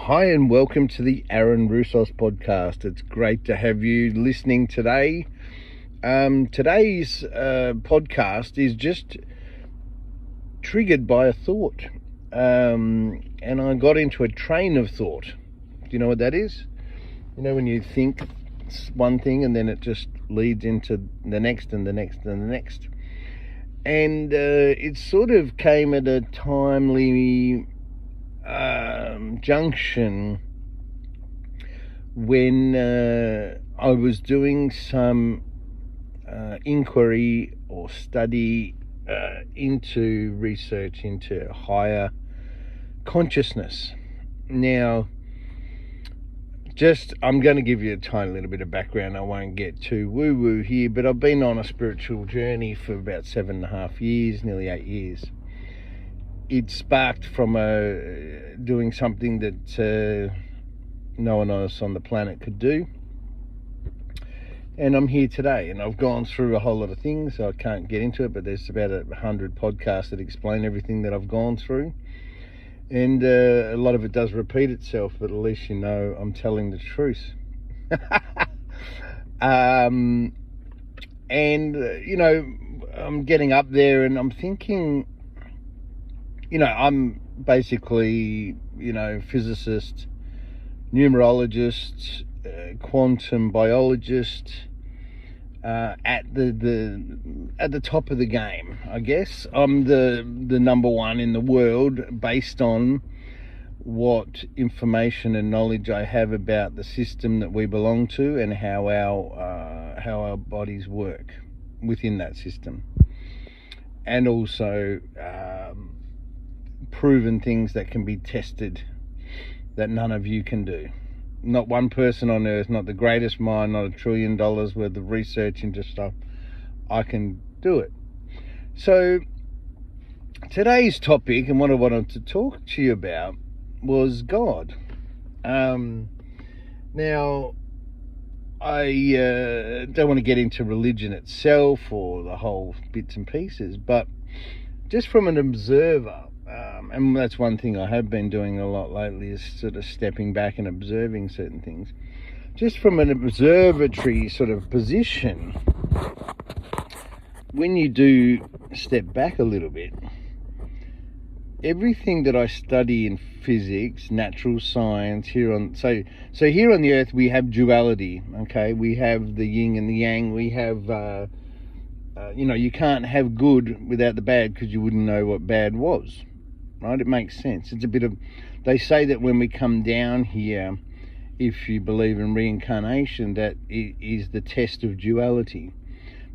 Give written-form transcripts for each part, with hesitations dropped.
Hi and welcome to the Aaron Roussos podcast. It's great to have you listening today. Today's podcast is just triggered by a thought. And I got into a train of thought. Do you know what that is? You know when you think one thing and then it just leads into the next and the next and the next. And it sort of came at a timely junction when I was doing some inquiry or study into research into higher consciousness. Now, I'm going to give you a tiny little bit of background. I won't get too woo-woo here, but I've been on a spiritual journey for about 7.5 years, nearly 8 years. It sparked from doing something that no one else on the planet could do. And I'm here today, and I've gone through a whole lot of things. So I can't get into it, but there's about 100 podcasts that explain everything that I've gone through. And a lot of it does repeat itself, but at least you know I'm telling the truth. I'm getting up there and I'm thinking, I'm basically, physicist, numerologist, quantum biologist, at the top of the game, I guess. I'm the number one in the world based on what information and knowledge I have about the system that we belong to and how our bodies work within that system, and also proven things that can be tested that none of you can do. Not one person on earth, not the greatest mind, not $1 trillion worth of research into stuff. I can do it. So today's topic and what I wanted to talk to you about was God. Now, I don't want to get into religion itself or the whole bits and pieces, but just from an observer, and that's one thing I have been doing a lot lately, is sort of stepping back and observing certain things. Just from an observatory sort of position, when you do step back a little bit, everything that I study in physics, natural science, here on the earth we have duality, okay? We have the yin and the yang. We have, you can't have good without the bad because you wouldn't know what bad was, right? It makes sense. It's a bit of, they say that when we come down here, if you believe in reincarnation, that it is the test of duality,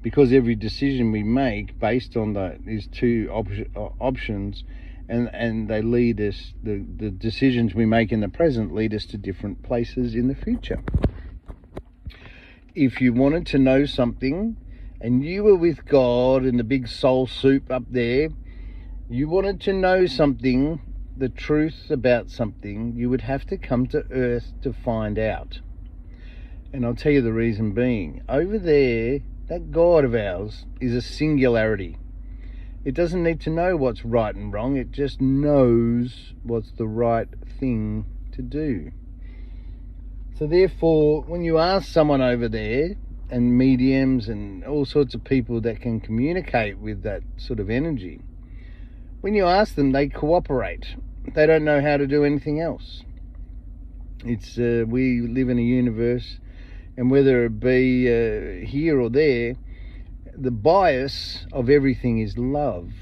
because every decision we make based on that is two options. And they lead us, the decisions we make in the present lead us to different places in the future. If you wanted to know something and you were with God in the big soul soup up there, you wanted to know something, the truth about something, you would have to come to earth to find out. And I'll tell you the reason being. Over there, that God of ours is a singularity. It doesn't need to know what's right and wrong. It just knows what's the right thing to do. So therefore, when you ask someone over there, and mediums and all sorts of people that can communicate with that sort of energy, when you ask them, they cooperate. They don't know how to do anything else. It's we live in a universe, and whether it be here or there, the bias of everything is love,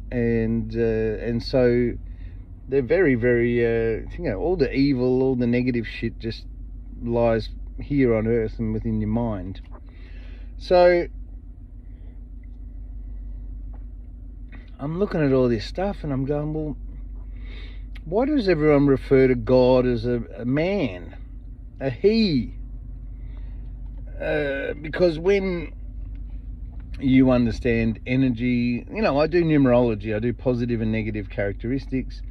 and so they're very, very all the evil, all the negative shit just lies here on earth and within your mind. So I'm looking at all this stuff and I'm going, well, why does everyone refer to God as a man, a he? Because when you understand energy, I do numerology, I do positive and negative characteristics,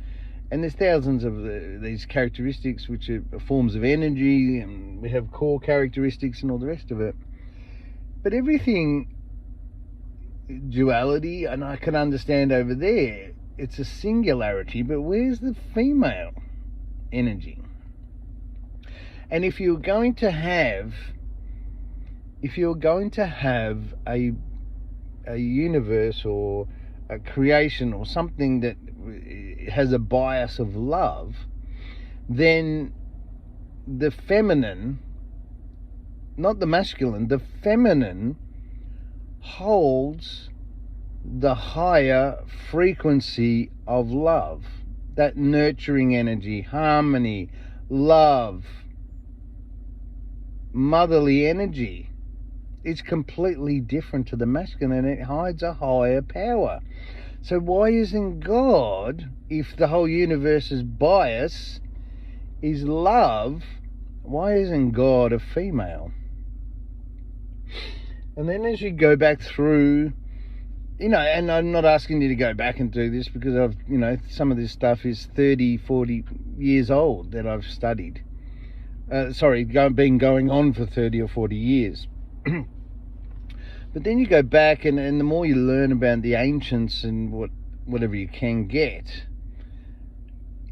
and there's thousands of these characteristics which are forms of energy, and we have core characteristics and all the rest of it. But everything, duality, and I can understand over there, it's a singularity, but where's the female energy? And if you're going to have a universe or a creation or something that has a bias of love, then the feminine, not the masculine, the feminine holds the higher frequency of love, that nurturing energy, harmony, love, motherly energy. It's completely different to the masculine, and it hides a higher power. So why isn't God, if the whole universe's bias is love, why isn't God a female? And then as you go back through, and I'm not asking you to go back and do this, because some of this stuff is 30, 40 years old that I've studied. Been going on for 30 or 40 years. But then you go back, and the more you learn about the ancients and whatever you can get,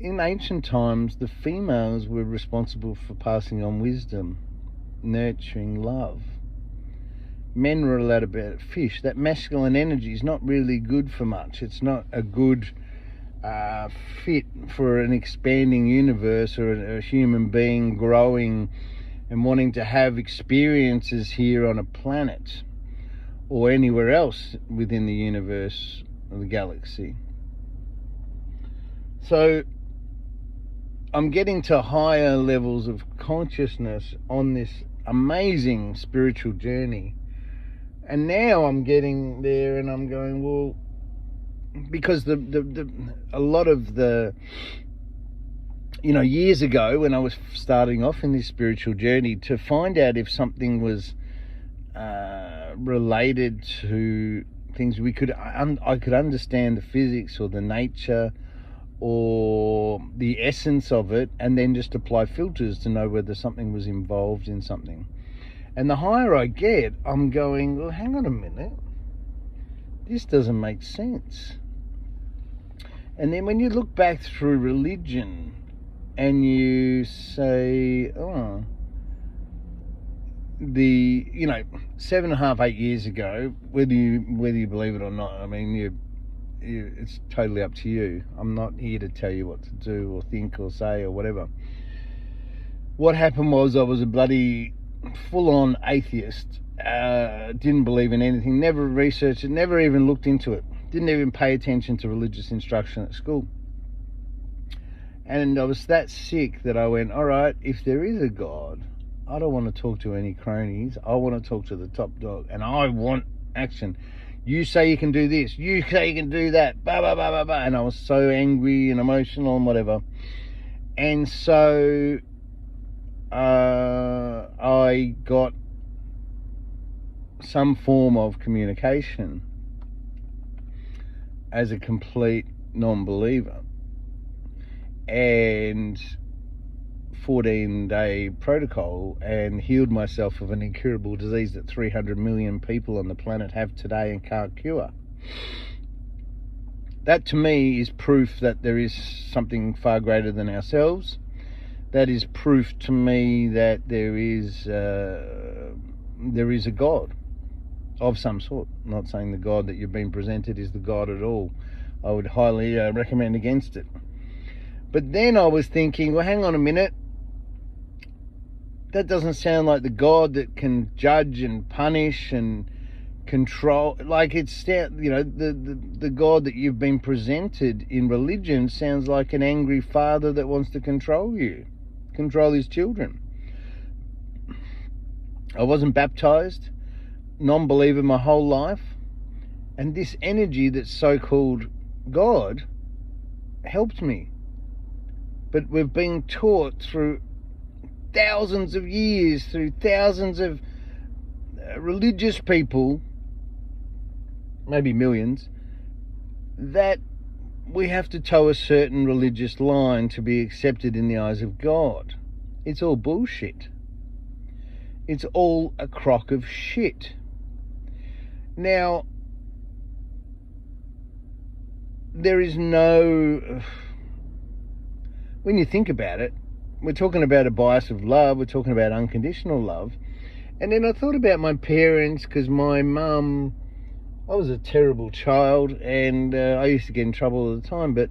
in ancient times, the females were responsible for passing on wisdom, nurturing love. Men were allowed to fish. That masculine energy is not really good for much. It's not a good fit for an expanding universe or a human being growing and wanting to have experiences here on a planet or anywhere else within the universe or the galaxy. So I'm getting to higher levels of consciousness on this amazing spiritual journey. And now I'm getting there, and I'm going, well, because a lot of the, years ago when I was starting off in this spiritual journey, to find out if something was related to things I could understand the physics or the nature or the essence of it, and then just apply filters to know whether something was involved in something. And the higher I get, I'm going, well, hang on a minute, this doesn't make sense. And then when you look back through religion and you say, 7.5, 8 years ago, whether you believe it or not, I mean, it's totally up to you. I'm not here to tell you what to do or think or say or whatever. What happened was, I was a bloody full-on atheist, didn't believe in anything, never researched it, never even looked into it, didn't even pay attention to religious instruction at school. And I was that sick that I went, all right, if there is a God, I don't want to talk to any cronies. I want to talk to the top dog, and I want action. You say you can do this, you say you can do that, blah, blah, blah, blah, blah. And I was so angry and emotional and whatever. And so I got some form of communication as a complete non-believer, and 14-day protocol, and healed myself of an incurable disease that 300 million people on the planet have today and can't cure. That to me is proof that there is something far greater than ourselves. That is proof to me that there is a God of some sort. I'm not saying the God that you've been presented is the God at all. I would highly recommend against it. But then I was thinking, well, hang on a minute. That doesn't sound like the God that can judge and punish and control. Like, it's, the God that you've been presented in religion sounds like an angry father that wants to control you, control his children. I wasn't baptized, non-believer my whole life, and this energy that's so-called God helped me. But we've been taught through thousands of years, through thousands of religious people, maybe millions, that we have to toe a certain religious line to be accepted in the eyes of God. It's all bullshit. It's all a crock of shit. Now, there is no... When you think about it, we're talking about a bias of love. We're talking about unconditional love. And then I thought about my parents, because my mum, I was a terrible child, and I used to get in trouble all the time. But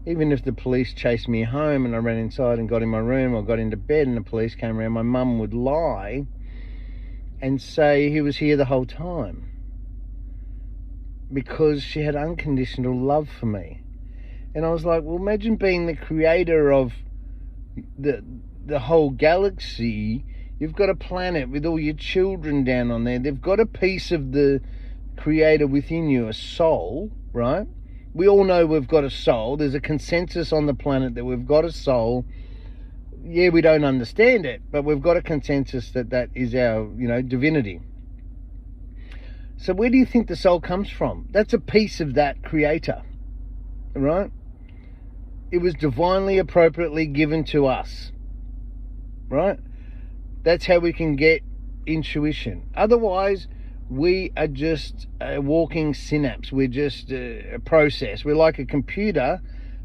even if the police chased me home and I ran inside and got in my room or got into bed and the police came around, my mum would lie and say he was here the whole time, because she had unconditional love for me. And I was like, well, imagine being the creator of the whole galaxy. You've got a planet with all your children down on there. They've got a piece of the creator within you, a soul, right? We all know we've got a soul. There's a consensus on the planet that we've got a soul. Yeah, we don't understand it, but we've got a consensus that is our, divinity. So where do you think the soul comes from? That's a piece of that creator, right? It was divinely appropriately given to us, right? That's how we can get intuition. Otherwise, we are just a walking synapse. We're just a process. We're like a computer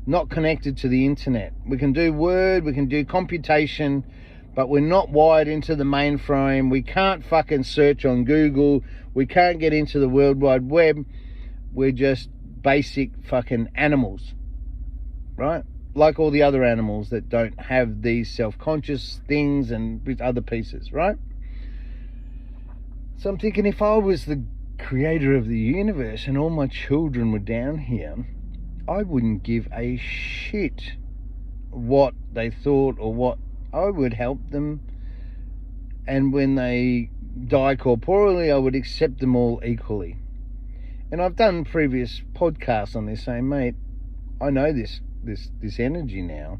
not connected to the internet. We can do word, we can do computation, but we're not wired into the mainframe. We can't fucking search on Google. We can't get into the World Wide Web. We're just basic fucking animals, right? Like all the other animals that don't have these self-conscious things and with other pieces, right? So I'm thinking, if I was the creator of the universe and all my children were down here, I wouldn't give a shit what they thought or what. I would help them, and when they die corporeally, I would accept them all equally. And I've done previous podcasts on this, saying, mate, I know this energy now.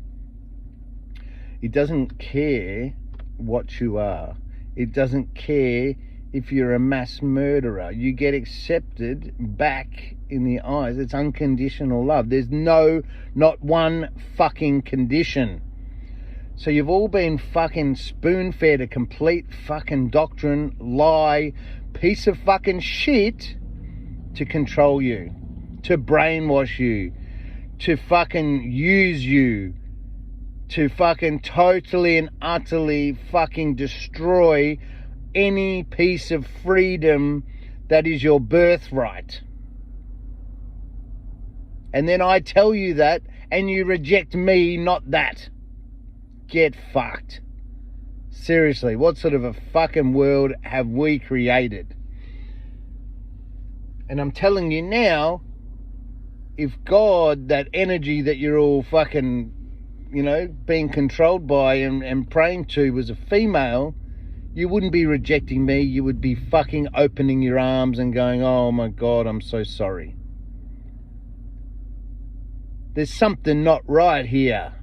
It doesn't care what you are. It doesn't care if you're a mass murderer. You get accepted back in the eyes. It's unconditional love. There's not one fucking condition. So you've all been fucking spoon-fed a complete fucking doctrine, lie, piece of fucking shit to control you, to brainwash you, to fucking use you, to fucking totally and utterly fucking destroy any piece of freedom that is your birthright. And then I tell you that, and you reject me, not that. Get fucked. Seriously, what sort of a fucking world have we created? And I'm telling you now, if God, that energy that you're all fucking, being controlled by and praying to, was a female, you wouldn't be rejecting me. You would be fucking opening your arms and going, oh my God, I'm so sorry. There's something not right here,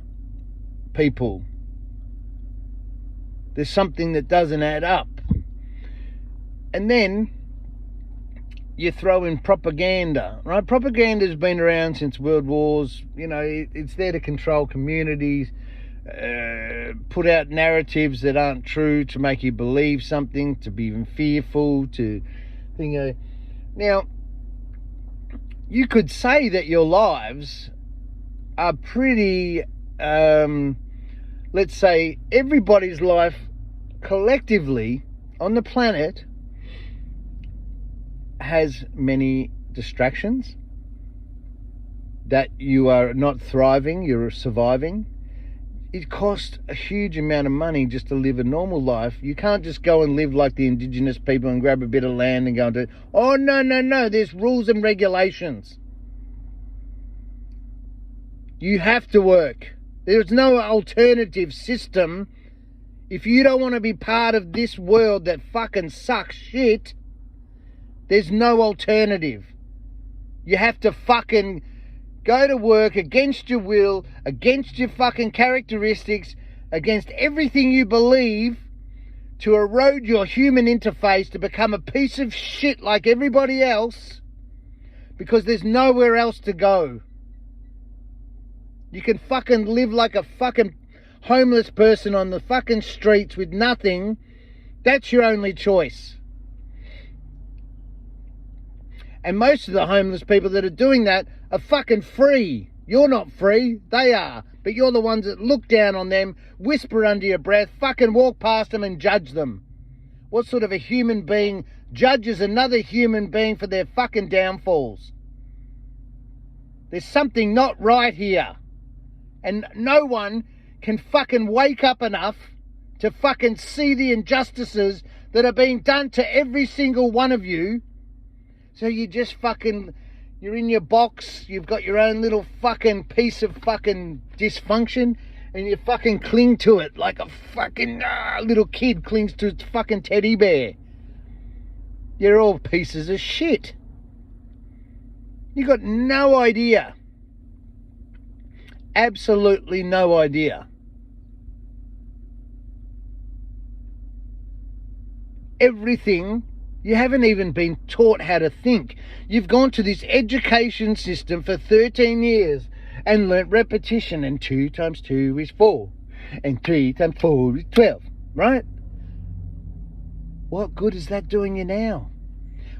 people. There's something that doesn't add up. And then you throw in propaganda, right? Propaganda's been around since World Wars. It's there to control communities, put out narratives that aren't true to make you believe something, to be even fearful, to think. Now, you could say that your lives are pretty, let's say everybody's life collectively on the planet has many distractions, that you are not thriving, you're surviving. It costs a huge amount of money just to live a normal life. You can't just go and live like the indigenous people and grab a bit of land and go and do, oh, no, there's rules and regulations. You have to work. There's no alternative system. If you don't want to be part of this world that fucking sucks shit, there's no alternative. You have to fucking go to work against your will, against your fucking characteristics, against everything you believe, to erode your human interface to become a piece of shit like everybody else, because there's nowhere else to go. You can fucking live like a fucking homeless person on the fucking streets with nothing. That's your only choice. And most of the homeless people that are doing that are fucking free. You're not free. They are. But you're the ones that look down on them, whisper under your breath, fucking walk past them and judge them. What sort of a human being judges another human being for their fucking downfalls? There's something not right here. And no one can fucking wake up enough to fucking see the injustices that are being done to every single one of you. So you just fucking, you're in your box, you've got your own little fucking piece of fucking dysfunction, and you fucking cling to it like a fucking little kid clings to its fucking teddy bear. You're all pieces of shit. You got no idea. Absolutely no idea. Everything, you haven't even been taught how to think. You've gone to this education system for 13 years and learnt repetition, and 2 times 2 is 4, and 3 times 4 is 12, right? What good is that doing you now?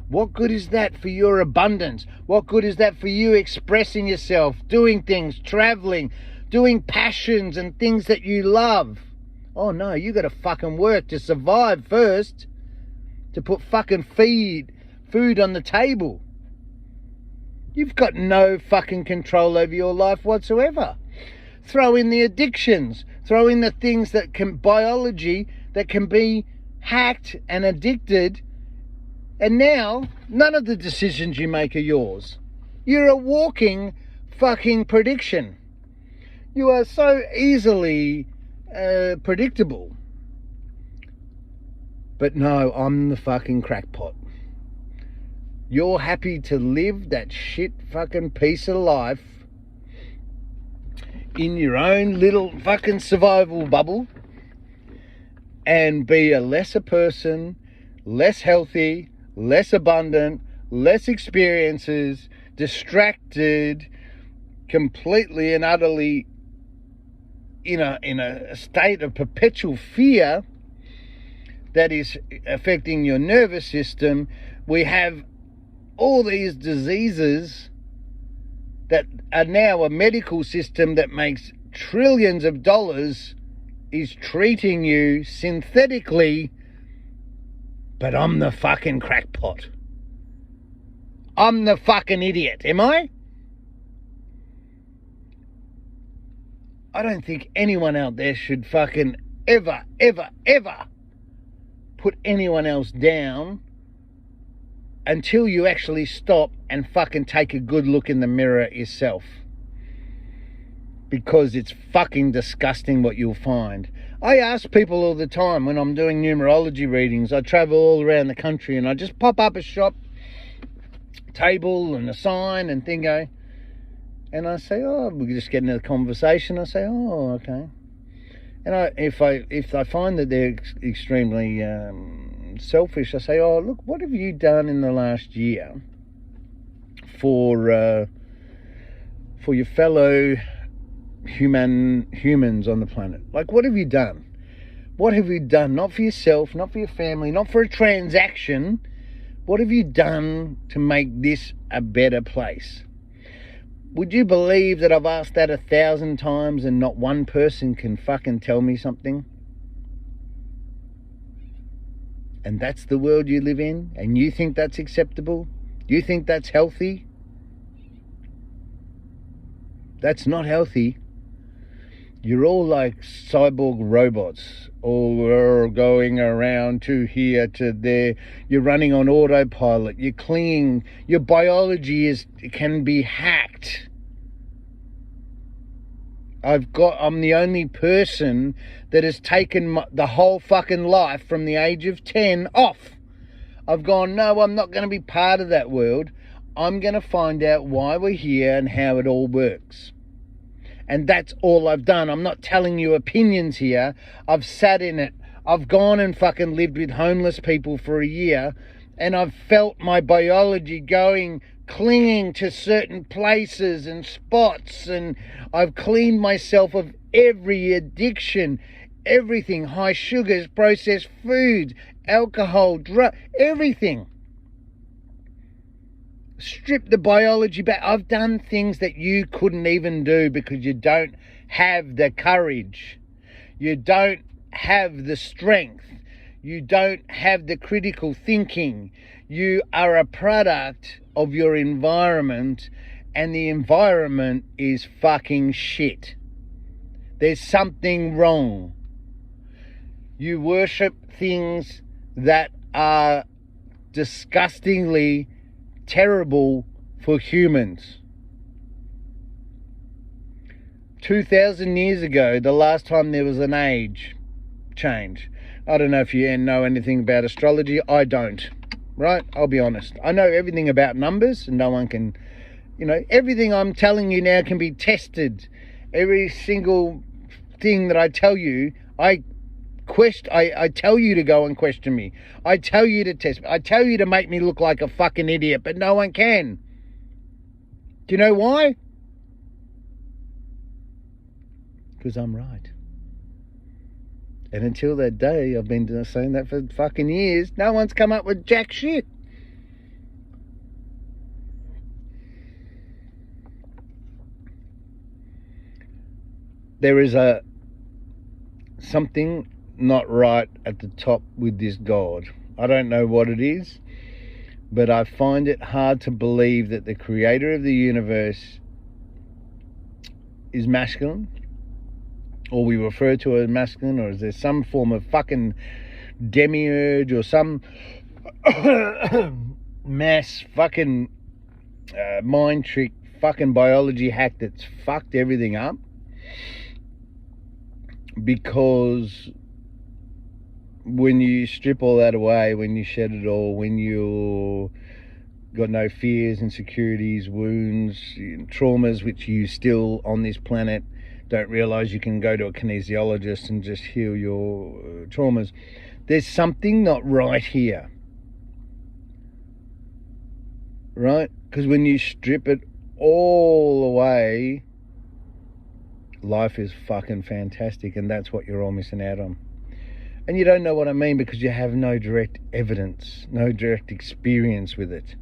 What good is that for your abundance? What good is that for you expressing yourself, doing things, traveling, doing passions and things that you love? Oh no, you got to fucking work to survive first, to put fucking food on the table. You've got no fucking control over your life whatsoever. Throw in the addictions, throw in the things that can, biology, that can be hacked and addicted, and now none of the decisions you make are yours. You're a walking fucking prediction. You are so easily predictable. But no, I'm the fucking crackpot. You're happy to live that shit fucking piece of life in your own little fucking survival bubble and be a lesser person, less healthy, less abundant, less experiences, distracted, completely and utterly in a state of perpetual fear that is affecting your nervous system. We have all these diseases that are now a medical system that makes trillions of dollars is treating you synthetically, but I'm the fucking crackpot. I'm the fucking idiot, am I? I don't think anyone out there should fucking ever put anyone else down until you actually stop and fucking take a good look in the mirror yourself. Because it's fucking disgusting what you'll find. I ask people all the time when I'm doing numerology readings. I travel all around the country and I just pop up a shop table and a sign and thingo, and I say, oh, we just get into the conversation. I say, oh, okay. And if I find that they're extremely selfish, I say, oh, look, what have you done in the last year for your fellow humans on the planet? Like, what have you done? What have you done? Not for yourself, not for your family, not for a transaction. What have you done to make this a better place? Would you believe that I've asked that 1,000 times and not one person can fucking tell me something? And that's the world you live in? And you think that's acceptable? You think that's healthy? That's not healthy. You're all like cyborg robots, all going around to here, to there. You're running on autopilot. You're clinging. Your biology can be hacked. I'm the only person that has taken the whole fucking life from the age of 10 off. I've gone, no, I'm not going to be part of that world. I'm going to find out why we're here and how it all works. And that's all I've done. I'm not telling you opinions here. I've sat in it. I've gone and fucking lived with homeless people for a year, and I've felt my biology clinging to certain places and spots, and I've cleaned myself of every addiction, everything, high sugars, processed foods, alcohol, everything. Strip the biology back. I've done things that you couldn't even do because you don't have the courage. You don't have the strength. You don't have the critical thinking. You are a product of your environment, and the environment is fucking shit. There's something wrong. You worship things that are disgustingly terrible for humans. 2,000 years ago, the last time there was an age change. I don't know if you know anything about astrology. I don't, right? I'll be honest. I know everything about numbers, and no one can, everything I'm telling you now can be tested. Every single thing that I tell you, I tell you to go and question me. I tell you to test me. I tell you to make me look like a fucking idiot, but no one can. Do you know why? Because I'm right. And until that day, I've been saying that for fucking years, no one's come up with jack shit. There is something not right at the top with this God. I don't know what it is, but I find it hard to believe that the creator of the universe is masculine, or we refer to it as masculine, or is there some form of fucking demiurge or some mass fucking mind trick fucking biology hack that's fucked everything up? Because when you strip all that away, when you shed it all, when you got no fears, insecurities, wounds, traumas, which you still on this planet don't realize you can go to a kinesiologist and just heal your traumas. There's something not right here, right? Because when you strip it all away, life is fucking fantastic, and that's what you're all missing out on. And you don't know what I mean because you have no direct evidence, no direct experience with it.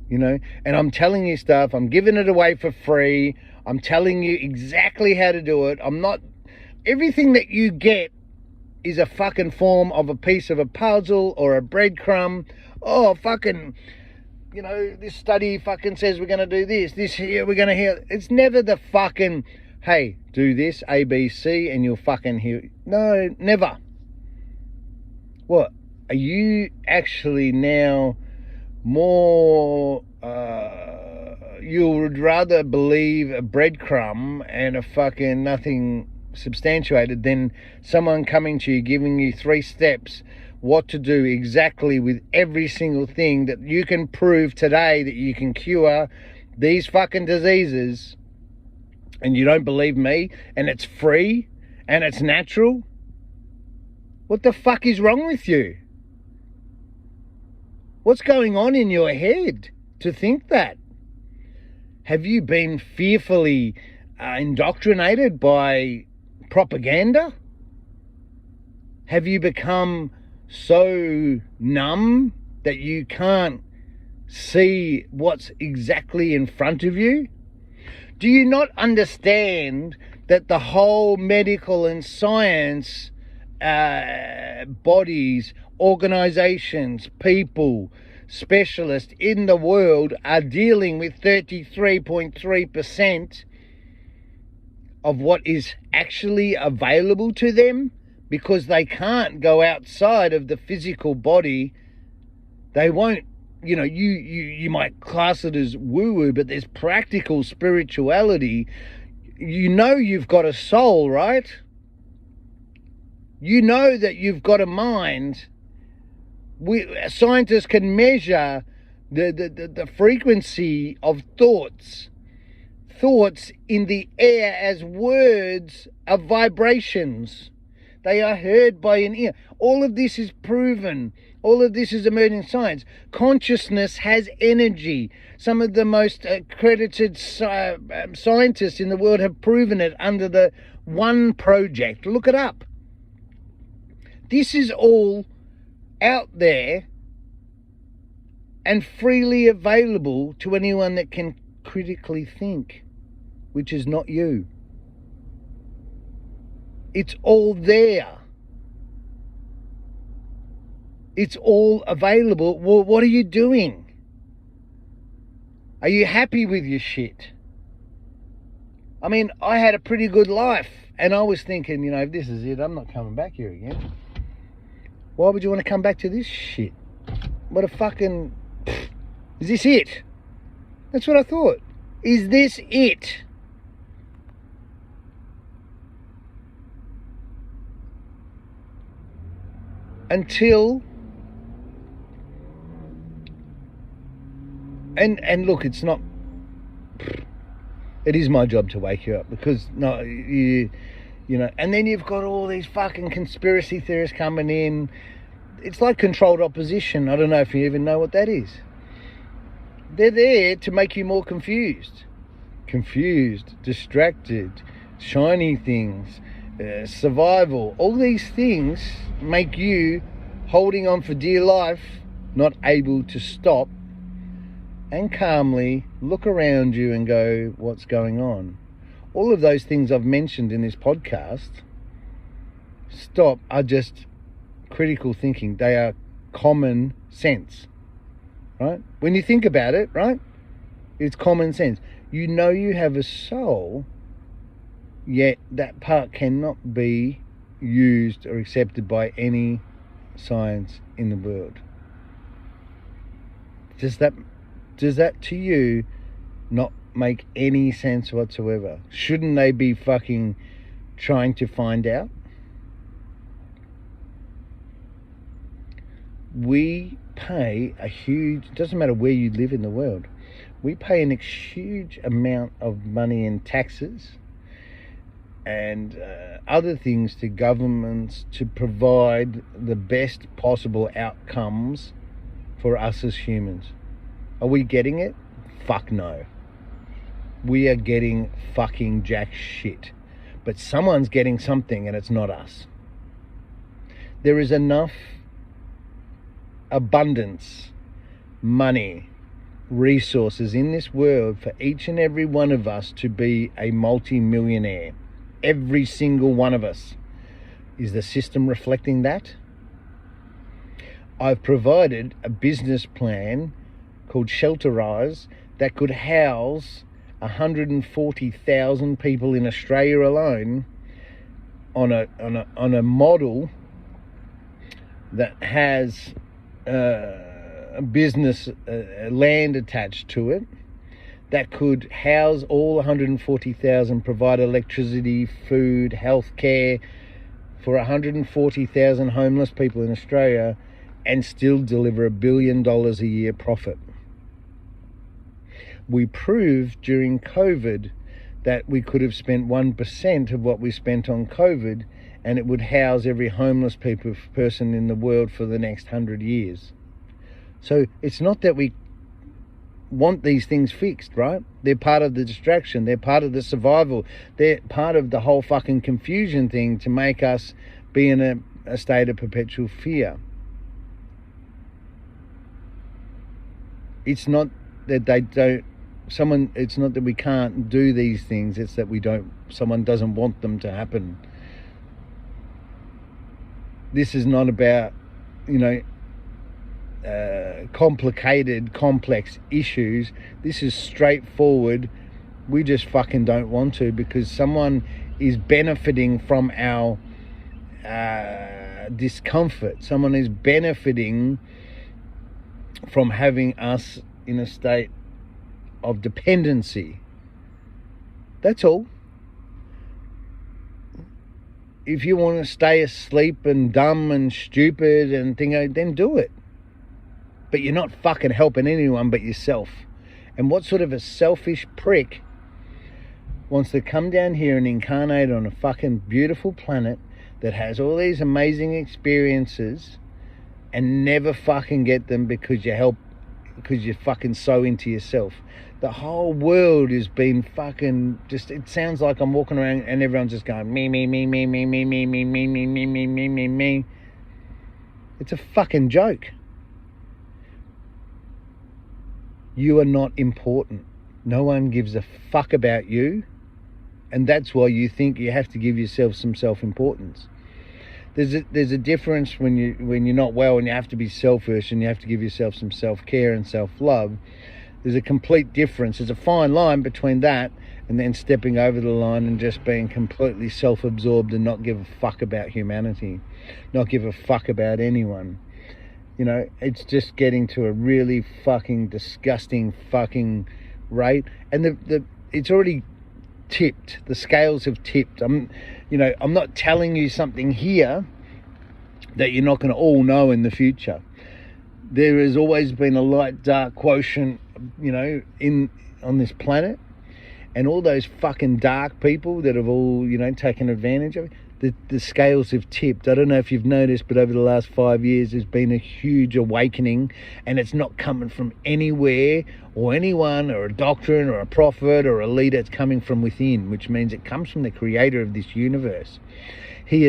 And I'm telling you stuff, I'm giving it away for free, I'm telling you exactly how to do it. Everything that you get is a fucking form of a piece of a puzzle or a breadcrumb. Oh, fucking, this study fucking says we're going to do this here, we're going to hear. It's never the fucking, hey, do this, A, B, C, and you'll fucking hear. No, never. What? Are you actually now more, you would rather believe a breadcrumb and a fucking nothing substantiated than someone coming to you, giving you 3 steps what to do exactly with every single thing that you can prove today that you can cure these fucking diseases, and you don't believe me, and it's free and it's natural? What the fuck is wrong with you? What's going on in your head to think that? Have you been fearfully indoctrinated by propaganda? Have you become so numb that you can't see what's exactly in front of you? Do you not understand that the whole medical and science bodies, organizations, people, specialists in the world are dealing with 33.3% of what is actually available to them, because they can't go outside of the physical body? They won't, you might class it as woo-woo, but there's practical spirituality. You've got a soul, right? You know that you've got a mind. Scientists can measure the frequency of thoughts in the air as words of vibrations. They are heard by an ear. All of this is proven. All of this is emerging science. Consciousness has energy. Some of the most accredited scientists in the world have proven it under the One Project. Look it up. This is all out there, and freely available to anyone that can critically think, which is not you. It's all there. It's all available. Well, what are you doing? Are you happy with your shit? I mean, I had a pretty good life, and I was thinking, you know, if this is it, I'm not coming back here again. Why would you want to come back to this shit? What a fucking... Is this it? That's what I thought. Is this it? Until... And look, it's not... It is my job to wake you up, because no, you know, and then you've got all these fucking conspiracy theorists coming in. It's like controlled opposition. I don't know if you even know what that is. They're there to make you more confused, distracted, shiny things, survival. All these things make you holding on for dear life, not able to stop and calmly look around you and go, what's going on? All of those things I've mentioned in this podcast, are just critical thinking. They are common sense, right? When you think about it, right? It's common sense. You know you have a soul, yet that part cannot be used or accepted by any science in the world. Does that to you not make any sense whatsoever? Shouldn't they be fucking trying to find out? We pay a huge, doesn't matter where you live in the world, we pay a huge amount of money in taxes and other things to governments to provide the best possible outcomes for us as humans. Are we getting it? Fuck no. We are getting fucking jack shit. But someone's getting something, and it's not us. There is enough abundance, money, resources in this world for each and every one of us to be a multi-millionaire. Every single one of us. Is the system reflecting that? I've provided a business plan called Shelterize that could house 140,000 people in Australia alone on a model that has a business land attached to it that could house all 140,000, provide electricity, food, healthcare for 140,000 homeless people in Australia, and still deliver $1 billion a year profit. We proved during COVID that we could have spent 1% of what we spent on COVID, and it would house every homeless person in the world for the next 100 years. So it's not that we want these things fixed, right? They're part of the distraction. They're part of the survival. They're part of the whole fucking confusion thing to make us be in a state of perpetual fear. It's not that they don't, it's not that we can't do these things, it's that someone doesn't want them to happen. This is not about, complicated, complex issues. This is straightforward. We just fucking don't want to, because someone is benefiting from our discomfort. Someone is benefiting from having us in a state of dependency. That's all. If you want to stay asleep and dumb and stupid and then do it. But you're not fucking helping anyone but yourself. And what sort of a selfish prick wants to come down here and incarnate on a fucking beautiful planet that has all these amazing experiences and never fucking get them because you're fucking so into yourself? The whole world has been fucking just, it sounds like I'm walking around and everyone's just going me, me, me, me, me, me, me, me, me, me, me, me, me, me, me. It's a fucking joke. You are not important. No one gives a fuck about you, and that's why you think you have to give yourself some self-importance. There's a difference when you're not well and you have to be selfish and you have to give yourself some self-care and self-love. There's a complete difference. There's a fine line between that and then stepping over the line and just being completely self-absorbed and not give a fuck about humanity, not give a fuck about anyone. You know, it's just getting to a really fucking disgusting fucking rate, and it's already tipped. The scales have tipped. I'm not telling you something here that you're not going to all know in the future. There has always been a light dark quotient, on this planet, and all those fucking dark people that have all taken advantage of it. The scales have tipped. I don't know if you've noticed, but over the last 5 years there's been a huge awakening, and it's not coming from anywhere or anyone or a doctrine or a prophet or a leader. It's coming from within, which means it comes from the creator of this universe. He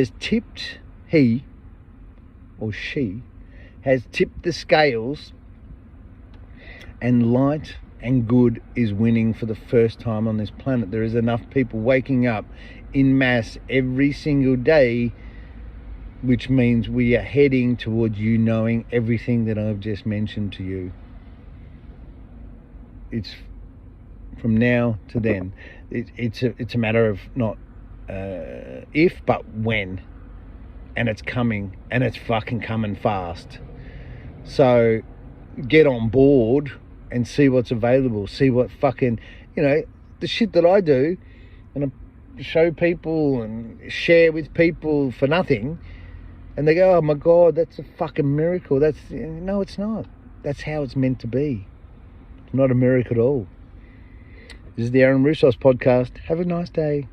or she has tipped the scales, and light and good is winning for the first time on this planet. There is enough people waking up in mass every single day, which means we are heading towards you knowing everything that I've just mentioned to you. It's from now to then. It's a matter of not if, but when. And it's coming, and it's fucking coming fast. So get on board and see what's available. See what fucking, the shit that I do, and I show people and share with people for nothing, and they go, oh my God, that's a fucking miracle. No, it's not. That's how it's meant to be. It's not a miracle at all. This is the Aaron Roussos podcast. Have a nice day.